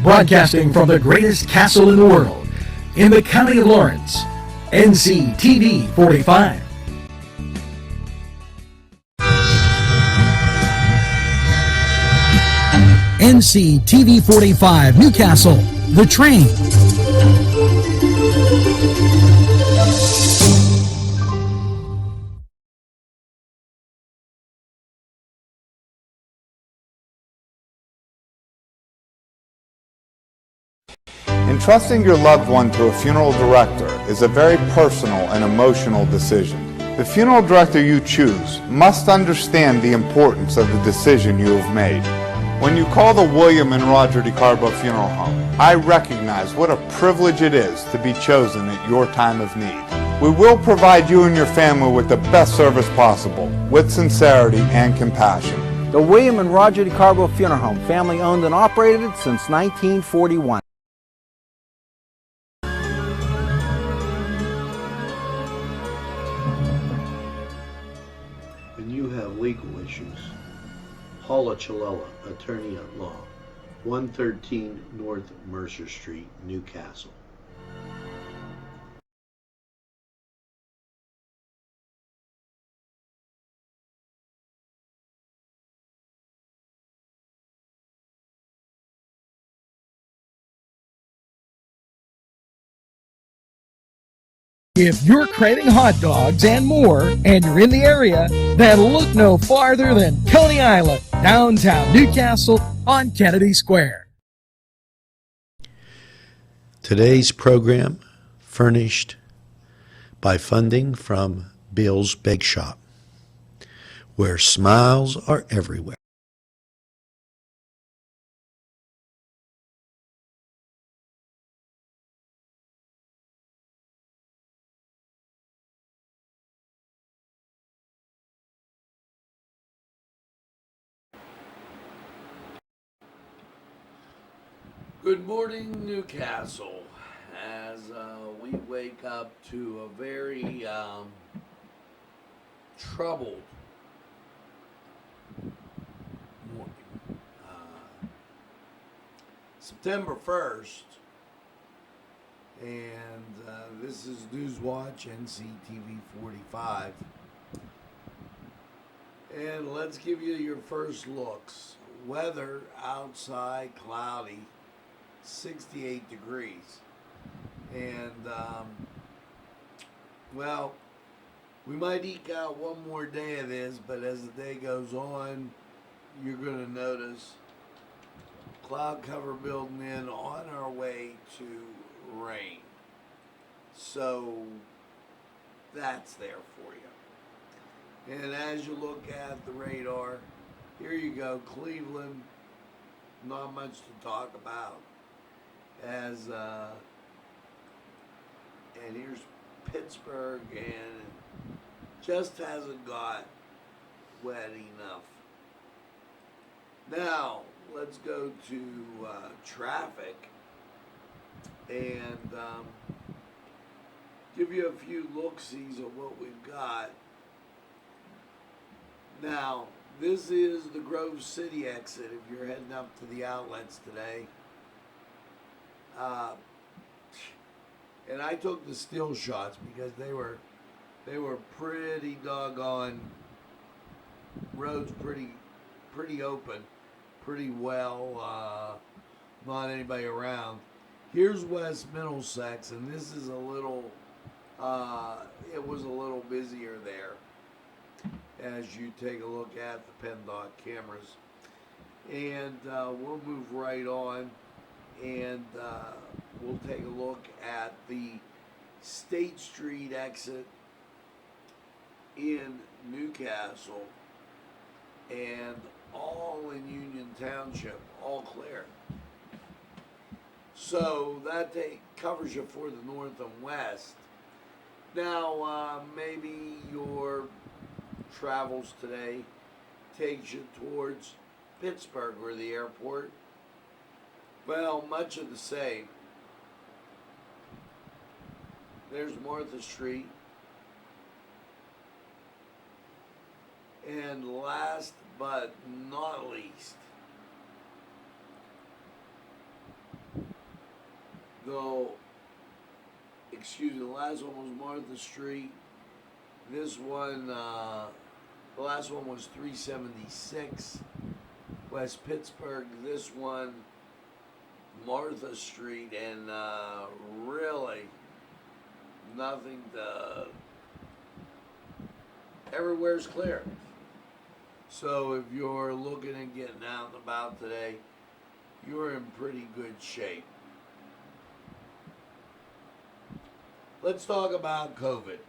Broadcasting from the greatest castle in the world, in the county of Lawrence, NCTV45. NCTV45 Newcastle, The Train. Entrusting your loved one to a funeral director is a very personal and emotional decision. The funeral director you choose must understand the importance of the decision you have made. When you call the William and Roger DeCarbo Funeral Home, I recognize what a privilege it is to be chosen at your time of need. We will provide you and your family with the best service possible, with sincerity and compassion. The William and Roger DeCarbo Funeral Home, family owned and operated since 1941. When you have legal issues, Paula Chalella, attorney at law, 113 North Mercer Street, Newcastle. If you're craving hot dogs and more, and you're in the area, then look no farther than Coney Island, downtown Newcastle on Kennedy Square. Today's program furnished by funding from Bill's Bake Shop, where smiles are everywhere. Good morning, Newcastle, as we wake up to a very troubled morning. September 1st, and this is Newswatch NCTV45, and let's give you your first looks. Weather outside cloudy, 68 degrees, and well, we might eke out one more day of this, but as the day goes on, you're going to notice cloud cover building in on our way to rain. So that's there for you. And as you look at the radar, here you go, Cleveland, not much to talk about. And here's Pittsburgh, and just hasn't got wet enough. Now let's go to traffic and give you a few look-sees of what we've got. Now this is the Grove City exit if you're heading up to the outlets today. And I took the still shots because they were pretty doggone, roads pretty open, pretty well, not anybody around. Here's West Middlesex, and this is a little, it was a little busier there as you take a look at the PennDOT cameras. And we'll move right on. And we'll take a look at the State Street exit in Newcastle, and all in Union Township, all clear. So that covers you for the north and west. Now maybe your travels today takes you towards Pittsburgh or the airport. Well, much of the same. There's Martha Street. And last but not least, though, excuse me, the last one was Martha Street. This one, the last one was 376 West Pittsburgh. This one, Martha Street, and really nothing to, everywhere's clear. So if you're looking and getting out and about today, you're in pretty good shape. Let's talk about COVID.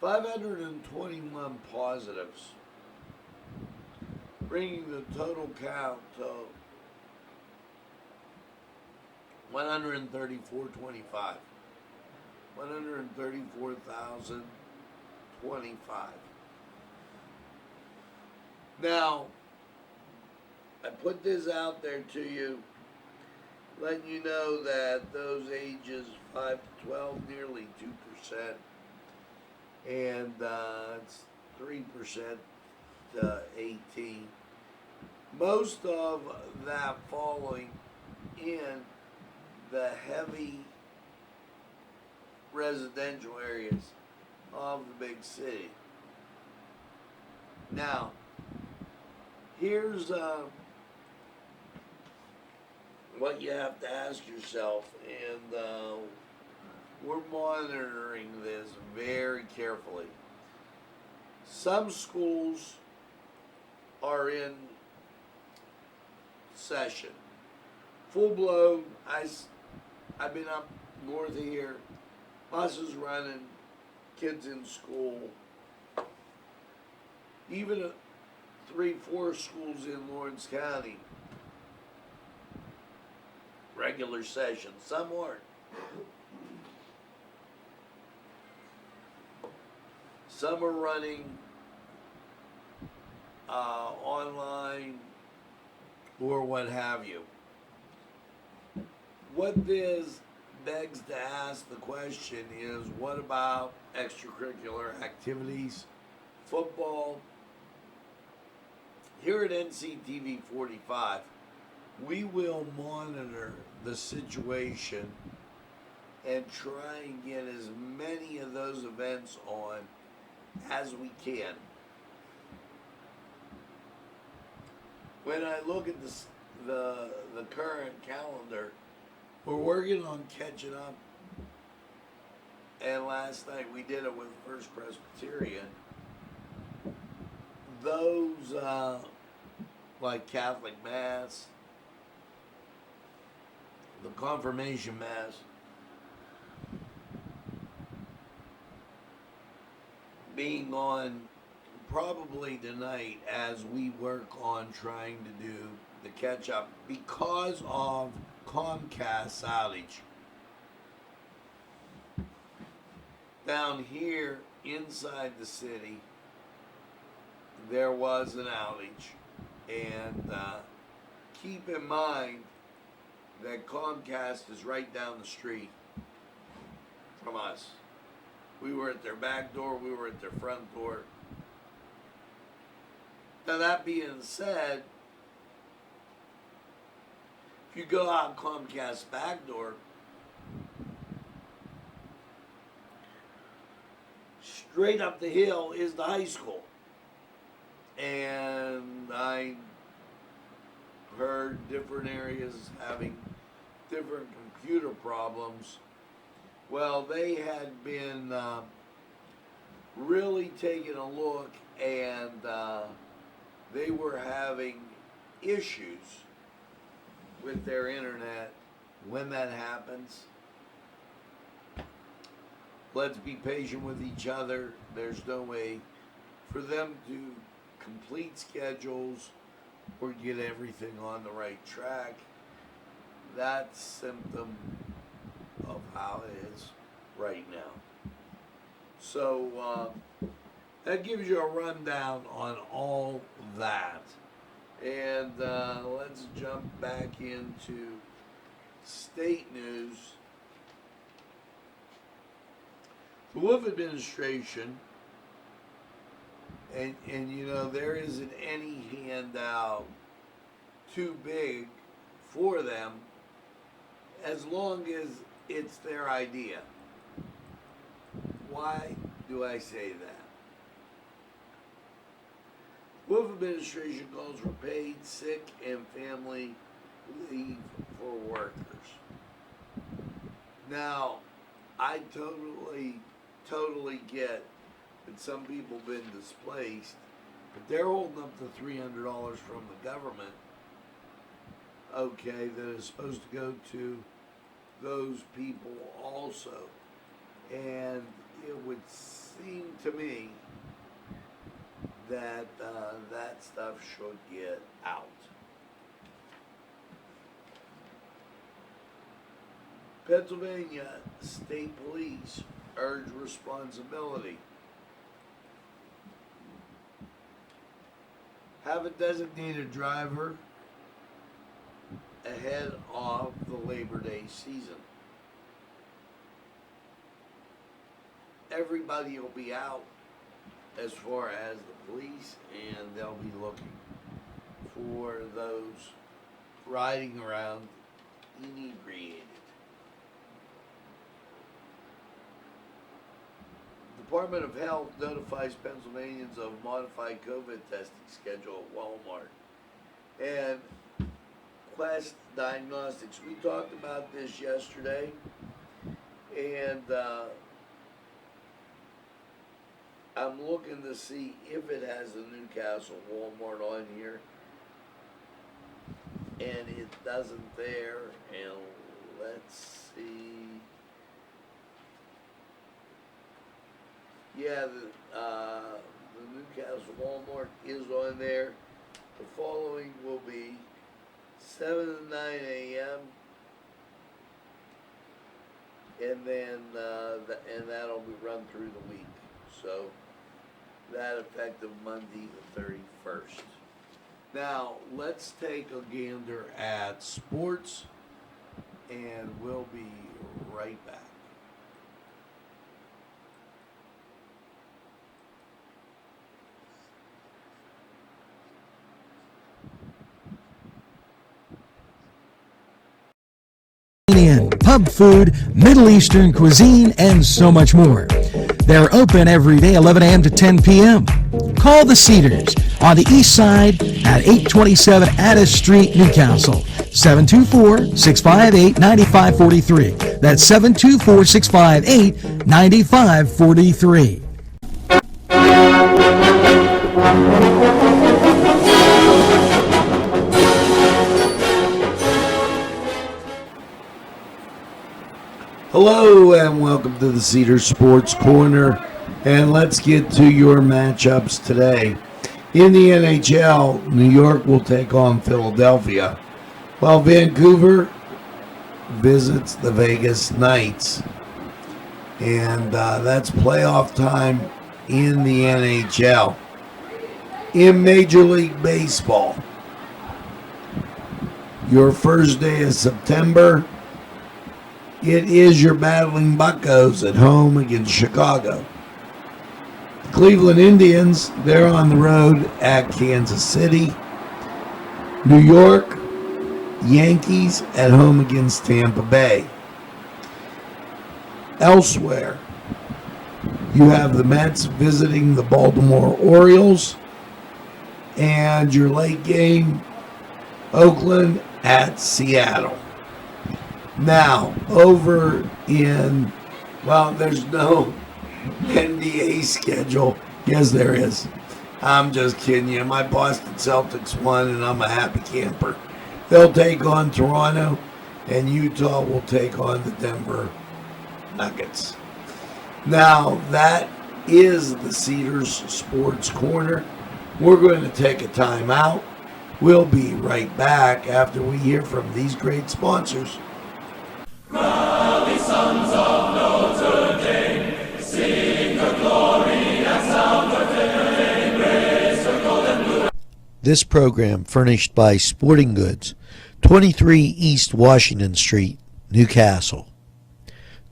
521 positives, bringing the total count to 134,025. 134,025. Now, I put this out there to you, letting you know that those ages 5 to 12, nearly 2%, and it's 3% to 18. Most of that falling in the heavy residential areas of the big city. Now, here's what you have to ask yourself, and we're monitoring this very carefully. Some schools are in session, full blown. I've been up north of here, buses running, kids in school. Even 3-4 schools in Lawrence County, regular session. Some aren't. Some are running online or what have you. What this begs to ask the question is, what about extracurricular activities, football? Here at NCTV45, we will monitor the situation and try and get as many of those events on as we can. When I look at the current calendar, we're working on catching up. And last night we did it with First Presbyterian. Those like Catholic Mass, the Confirmation Mass, being on probably tonight as we work on trying to do the catch up because of Comcast outage. Down here inside the city, there was an outage, and keep in mind that Comcast is right down the street from us. We were at their back door, we were at their front door. Now that being said, if you go out Comcast's back door, straight up the hill is the high school. And I heard different areas having different computer problems. Well, they had been really taking a look, and they were having issues with their internet. When that happens, let's be patient with each other. There's no way for them to complete schedules or get everything on the right track. That's symptom of how it is right now. So that gives you a rundown on all that. And let's jump back into state news. The Wolf administration, and you know, there isn't any handout too big for them as long as it's their idea. Why do I say that? Wolf administration calls for paid sick and family leave for workers. Now, I totally get that some people have been displaced, but they're holding up the $300 from the government, okay, that is supposed to go to those people also. And it would seem to me that that stuff should get out. Pennsylvania State Police urge responsibility. Have a designated driver ahead of the Labor Day season. Everybody will be out as far as the police, and they'll be looking for those riding around inebriated. Department of Health notifies Pennsylvanians of modified COVID testing schedule at Walmart. And Quest Diagnostics, we talked about this yesterday, and I'm looking to see if it has a Newcastle Walmart on here, and it doesn't there. And let's see. Yeah, the Newcastle Walmart is on there. The following will be 7 to 9 a.m. and then and that'll be run through the week. So that effective Monday the 31st. Now let's take a gander at sports, and we'll be right back. Pub food, Middle Eastern cuisine, and so much more. They're open every day, 11 a.m. to 10 p.m. Call the Cedars on the east side at 827 Addis Street, Newcastle. 724-658-9543. That's 724-658-9543. Hello and welcome to the Cedar Sports Corner, and let's get to your matchups today. In the NHL, New York will take on Philadelphia, while Vancouver visits the Vegas Knights. And that's playoff time in the NHL. In Major League Baseball, your first day of September, it is your battling Buccos at home against Chicago. The Cleveland Indians, they're on the road at Kansas City. New York Yankees at home against Tampa Bay. Elsewhere, you have the Mets visiting the Baltimore Orioles, and your late game, Oakland at Seattle. Now, over in, well, there's no NBA schedule. Yes, there is. I'm just kidding you. My Boston Celtics won, and I'm a happy camper. They'll take on Toronto, and Utah will take on the Denver Nuggets. Now, that is the Cedars Sports Corner. We're going to take a time out. We'll be right back after we hear from these great sponsors. Rally sons of Notre Dame, sing the glory and sound the fame, raise the golden blue. This program furnished by Sporting Goods, 23 East Washington Street, Newcastle.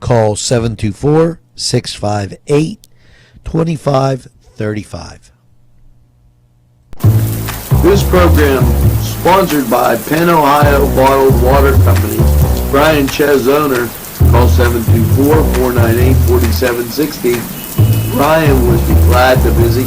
Call 724-658-2535. This program Sponsored by Penn Ohio Bottled Water Company. Brian Ches, owner. Call 724-498-4760. Brian would be glad to visit.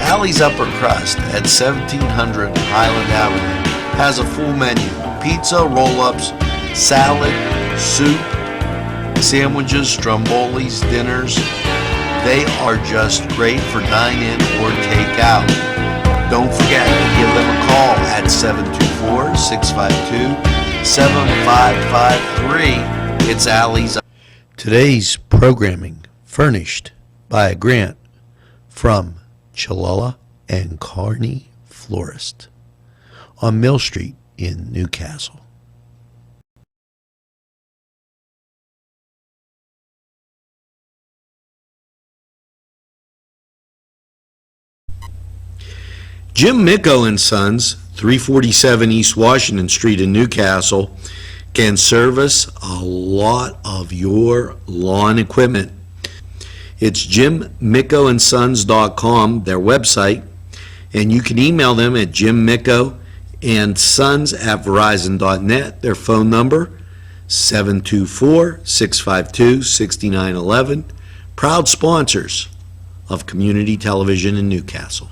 Alley's Upper Crust at 1700 Highland Avenue has a full menu: pizza, roll-ups, salad, soup, sandwiches, strombolis, dinners. They are just great for dine-in or take-out. Don't forget to give them a call at 724-652-7553. It's Alley's. Today's programming furnished by a grant from Chalala and Carney Florist on Mill Street in Newcastle. Jim Micco and Sons, 347 East Washington Street in Newcastle, can service a lot of your lawn equipment. It's jimmickoandsons.com, their website, and you can email them at jimmickoandsons@verizon.net. Their phone number, 724-652-6911. Proud sponsors of community television in Newcastle.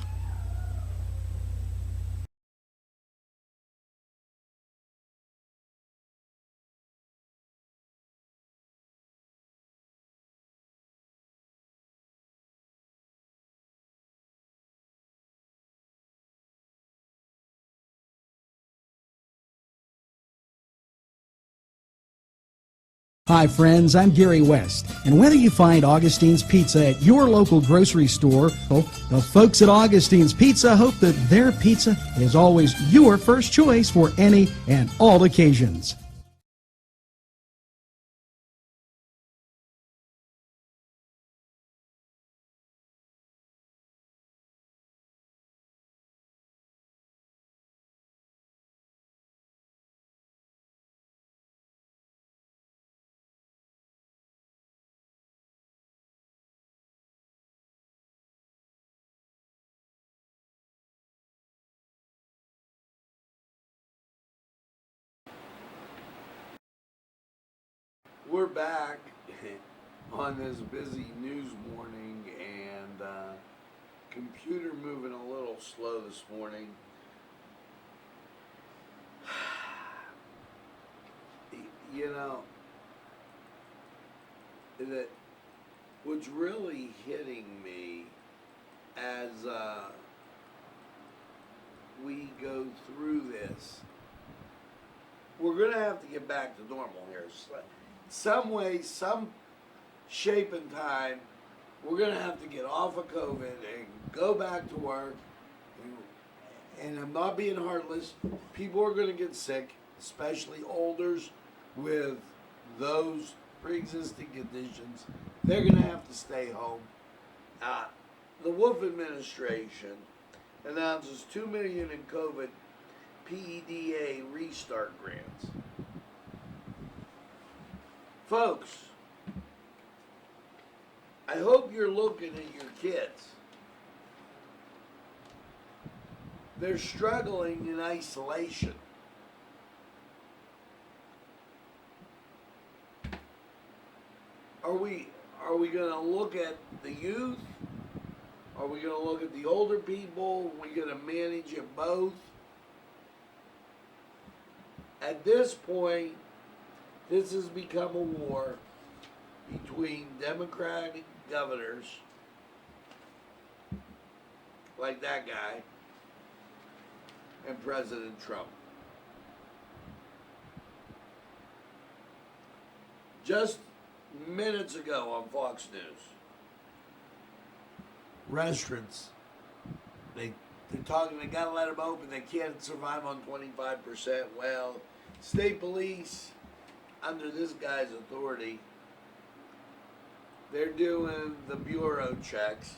Hi friends, I'm Gary West, and whether you find Augustine's Pizza at your local grocery store, the folks at Augustine's Pizza hope that their pizza is always your first choice for any and all occasions. We're back on this busy news morning, and computer moving a little slow this morning. You know, that what's really hitting me as we go through this, we're going to have to get back to normal here. Some way, some shape and time, we're going to have to get off of COVID and go back to work. And I'm not being heartless. People are going to get sick, especially olders with those pre-existing conditions. They're going to have to stay home. The Wolf administration announces $2 million in COVID PEDA restart grants. Folks, I hope you're looking at your kids. They're struggling in isolation. Are we going to look at the youth? Are we going to look at the older people? Are we going to manage it both? At this point, This has become a war between Democratic governors, like that guy, and President Trump. Just minutes ago on Fox News, restaurants, they're talking, they gotta let them open, they can't survive on 25%. Well, state police, under this guy's authority, they're doing the bureau checks.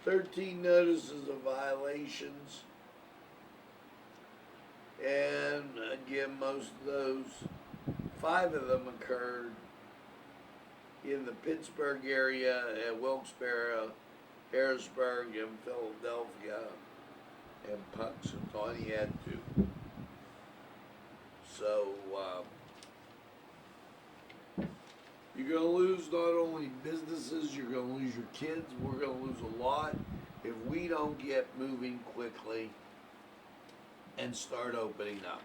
13 notices of violations. And again, most of those, 5 of them occurred in the Pittsburgh area, at Wilkes-Barre, Harrisburg, and Philadelphia, and Punxsutawney had 2. So, you're going to lose not only businesses, you're going to lose your kids, we're going to lose a lot if we don't get moving quickly and start opening up.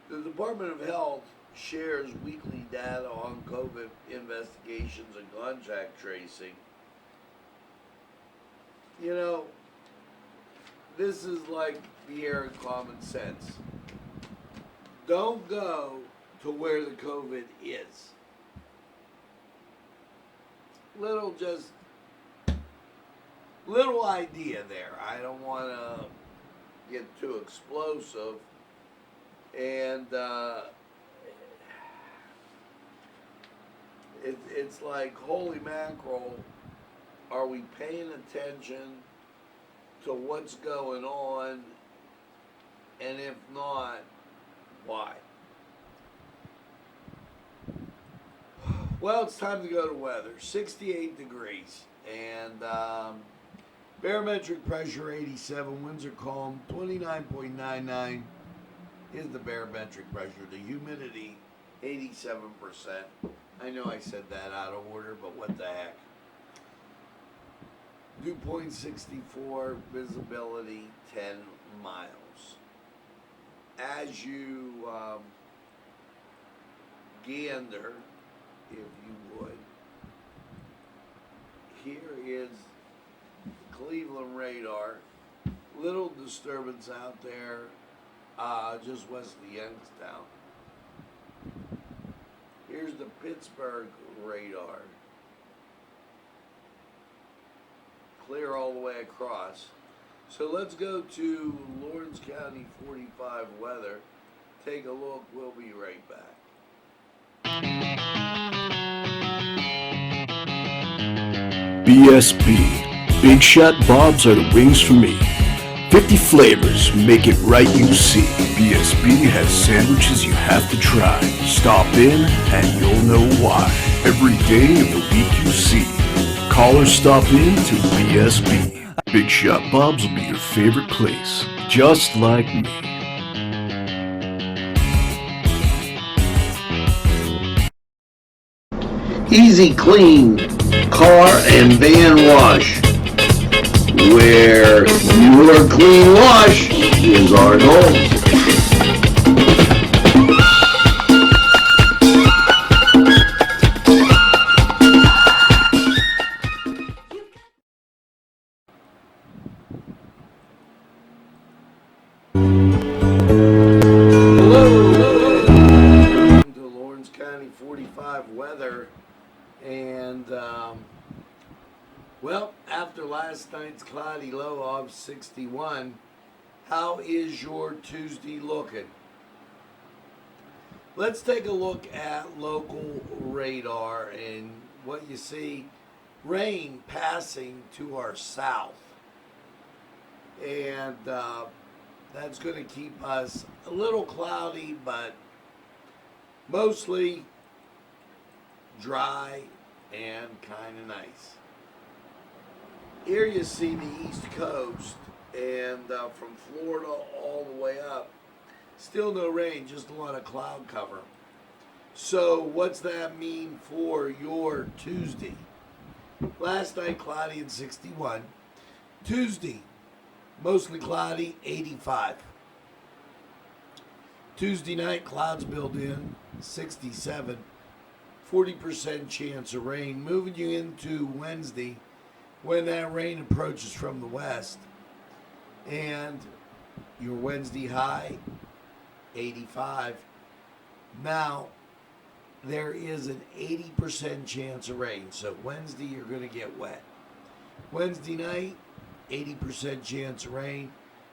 The Department of Health shares weekly data on COVID investigations and contact tracing. You know, this is like the air of common sense. Don't go to where the COVID is. Little idea there. I don't want to get too explosive. And it's like, holy mackerel, are we paying attention to what's going on? And if not, why? Well, it's time to go to weather. 68 degrees. And barometric pressure 87. Winds are calm. 29.99 is the barometric pressure. The humidity 87%. I know I said that out of order, but what the heck. Dew point 64. Visibility 10 miles. As you gander, if you would, here is Cleveland radar. Little disturbance out there, just west of Youngstown. Here's the Pittsburgh radar. Clear all the way across. So let's go to Lawrence County 45 weather. Take a look. We'll be right back. BSB. Big Shot Bobs are the wings for me. 50 flavors, make it right, you see. BSB has sandwiches you have to try. Stop in and you'll know why. Every day of the week you see. Call or stop in to BSB. Big Shot Bobs will be your favorite place, just like me. Easy Clean Car and Van Wash, where your clean wash is our goal. Weather, and well, after last night's cloudy low of 61, how is your Tuesday looking? Let's take a look at local radar, and what you see, rain passing to our south, and that's going to keep us a little cloudy, but mostly dry and kind of nice. Here you see the East Coast, and from Florida all the way up, still no rain, just a lot of cloud cover. So what's that mean for your Tuesday? Last night cloudy and 61. Tuesday, mostly cloudy, 85. Tuesday night, clouds build in, 67. 40% chance of rain. Moving you into Wednesday, when that rain approaches from the west. And your Wednesday high, 85. Now, there is an 80% chance of rain. So Wednesday, you're going to get wet. Wednesday night, 80% chance of rain,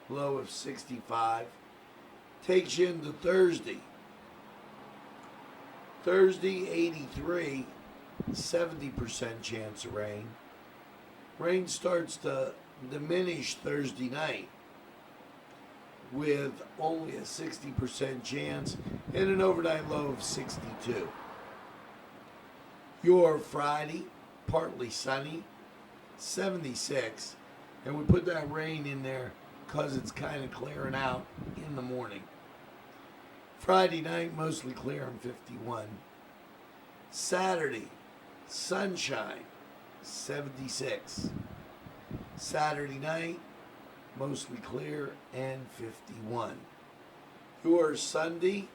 low of 65. Takes you into Thursday. Thursday, 83, 70% chance of rain. Rain starts to diminish Thursday night with only a 60% chance and an overnight low of 62. Your Friday, partly sunny, 76. And we put that rain in there because it's kind of clearing out in the morning. Friday night, mostly clear on 51. Saturday, sunshine, 76. Saturday night, mostly clear and 51. Your Sunday,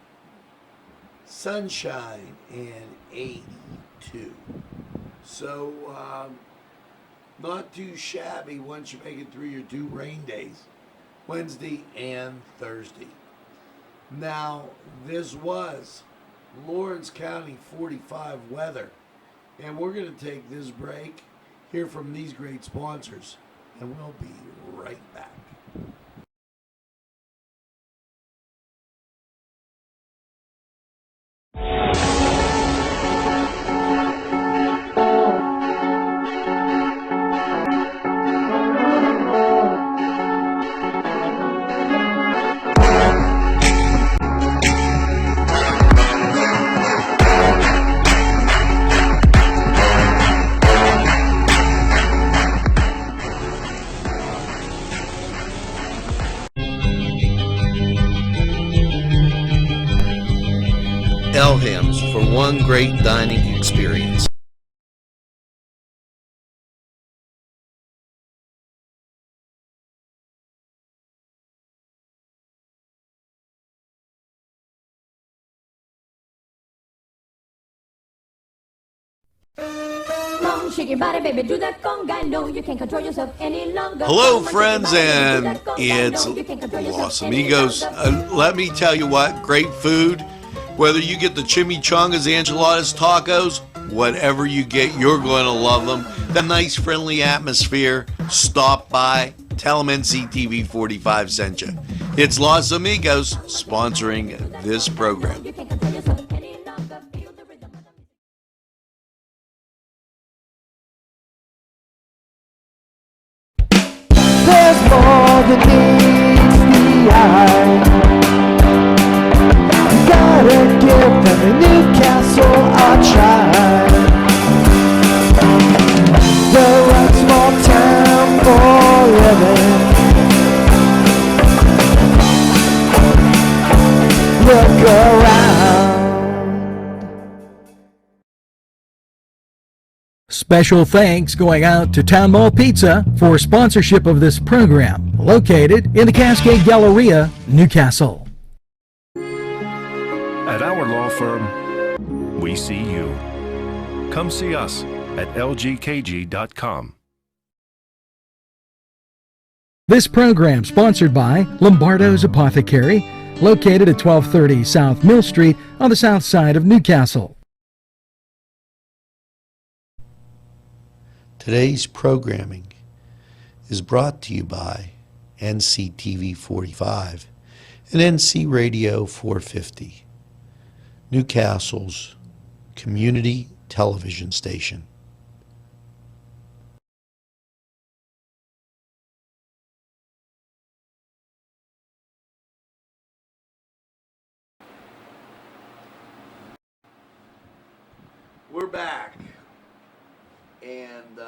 sunshine and 82. So, not too shabby once you make it through your 2 rain days, Wednesday and Thursday. Now, this was Lawrence County 45 weather, and we're going to take this break, hear from these great sponsors, and we'll be right back. Elham's for one great dining experience. Shake your body, baby, do that conga. No, you can't control yourself any longer. Hello, friends, and it's Los Amigos. Let me tell you what, great food. Whether you get the chimichangas, enchiladas, tacos, whatever you get, you're going to love them. The nice, friendly atmosphere. Stop by. Tell them NCTV45 sent you. It's Los Amigos sponsoring this program. There's more than meets the eye. You gotta give them a Newcastle a try. They're a small town for living. Look around. Special thanks going out to Town Mall Pizza for sponsorship of this program, located in the Cascade Galleria, Newcastle. At our law firm, we see you. Come see us at lgkg.com. This program sponsored by Lombardo's Apothecary, located at 1230 South Mill Street on the south side of Newcastle. Today's programming is brought to you by NCTV45 and NC Radio 450, Newcastle's community television station. We're back. And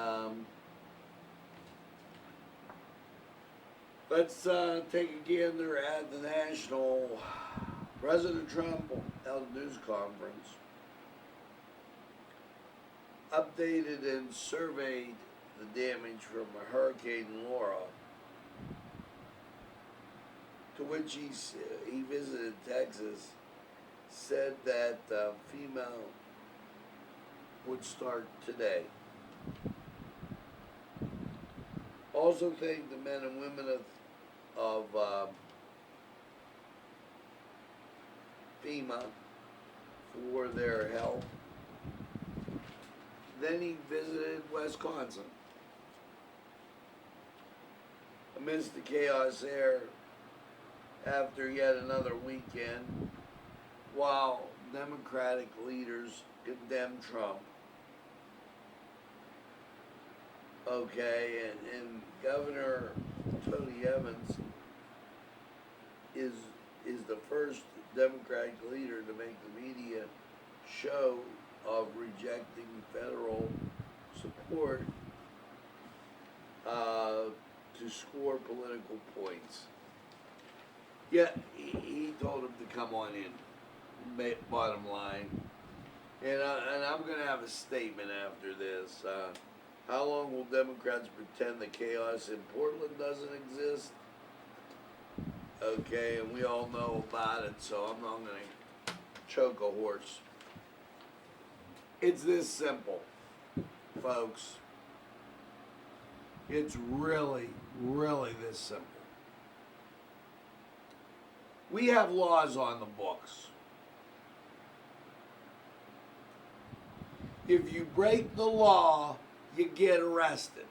let's take a gander at the national. President Trump held a news conference, updated and surveyed the damage from Hurricane Laura, to which he visited Texas, said that FEMA would start today. Also thank the men and women of FEMA for their help. Then he visited Wisconsin. Amidst the chaos there, after yet another weekend, while Democratic leaders condemned Trump, okay, and Governor Tony Evans is the first Democratic leader to make the media show of rejecting federal support to score political points. Yet he told him to come on in, bottom line. And I'm going to have a statement after this. How long will Democrats pretend the chaos in Portland doesn't exist? Okay, and we all know about it, so I'm not going to choke a horse. It's this simple, folks. It's really, really this simple. We have laws on the books. If you break the law, you get arrested.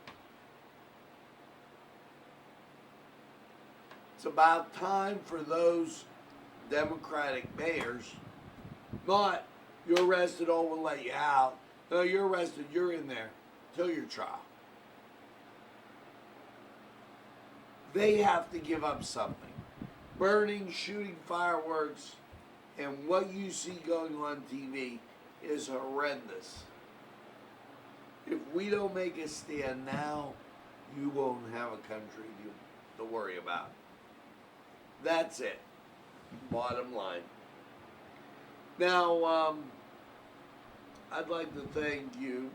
It's about time for those Democratic mayors, not you're arrested, oh, we'll let you out. No, you're arrested, you're in there till your trial. They have to give up something. Burning, shooting fireworks, and what you see going on TV is horrendous. If we don't make a stand now, you won't have a country to worry about. That's it. Bottom line. Now, I'd like to thank you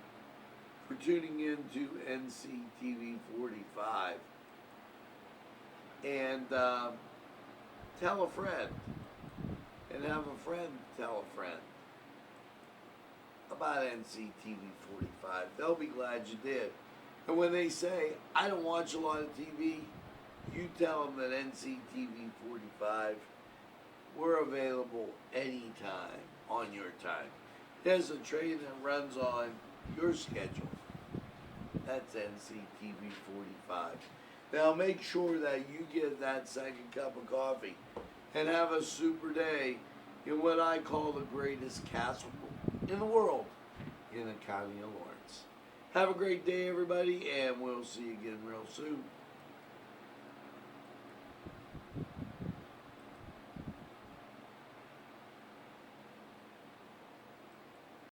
for tuning in to NCTV45. And tell a friend. And have a friend tell a friend about NCTV45. They'll be glad you did. And when they say, I don't watch a lot of TV, you tell them that NCTV45, we're available anytime on your time. There's a train that runs on your schedule. That's NCTV45. Now make sure that you get that second cup of coffee and have a super day in what I call the greatest castle in the world in the county of Lawrence. Have a great day, everybody, and we'll see you again real soon.